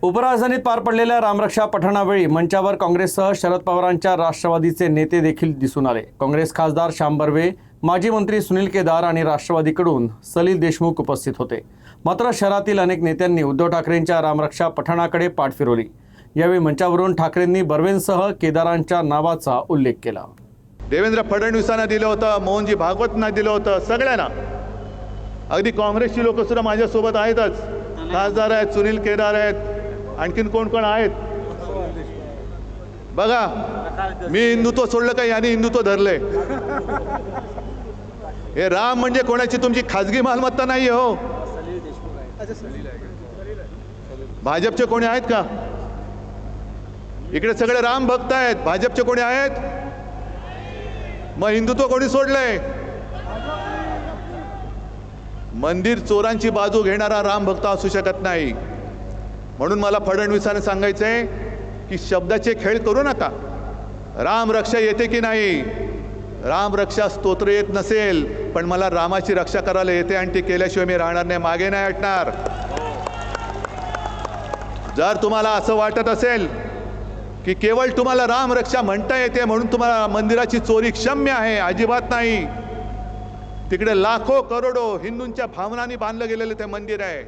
उपराजधानीत पार पडलेल्या रामरक्षा पठणावेळी मंचावर काँग्रेससह शरद पवारांच्या राष्ट्रवादीचे नेते देखील दिसून आले। काँग्रेस खासदार श्याम बर्वे, माजी मंत्री सुनील केदार आणि राष्ट्रवादीकडून सलील देशमुख उपस्थित होते। मात्र शहरातील अनेक नेत्यांनी उद्धव ठाकरेंच्या रामरक्षा पठणाकडे पाठ फिरवली। यावेळी मंचावरून ठाकरेंनी बर्वेंसह केदारांच्या नावाचा उल्लेख केला। देवेंद्र फडणवीसांना दिलं होतं, मोहनजी भागवतांना दिलं होतं, सगळ्यांना। अगदी काँग्रेसची लोक सुद्धा माझ्यासोबत आहेतच। खासदार आहेत, सुनील केदार आहेत, आणखीन कोण कोण आहेत बघा। मी हिंदुत्व सोडलं का यांनी हिंदुत्व धरले? हे राम म्हणजे कोणाची तुमची खाजगी मालमत्ता नाही हो। भाजपचे कोणी आहेत का इकडे? सगळे राम भक्त आहेत। भाजपचे कोणी आहेत? मग हिंदुत्व कोणी सोडलंय? मंदिर चोरांची बाजू घेणारा राम भक्त असू शकत नाही। म्हणून मला फडणवीसांना सांगायचंय की शब्दाचे खेळ करू नका। राम रक्षा येते की नाही? राम रक्षा स्तोत्र येत नसेल, पण मला रामाची रक्षा करायला येते आणि ती केल्याशिवाय मी राहणार नाही, मागे नाही हटणार। जर तुम्हाला असं वाटत असेल की केवळ तुम्हाला राम रक्षा म्हणता येते म्हणून तुम्हाला मंदिराची चोरी क्षम्य आहे, अजिबात नाही। तिकडे लाखो करोडो हिंदूंच्या भावनांनी बांधलं गेलेलं ते मंदिर आहे।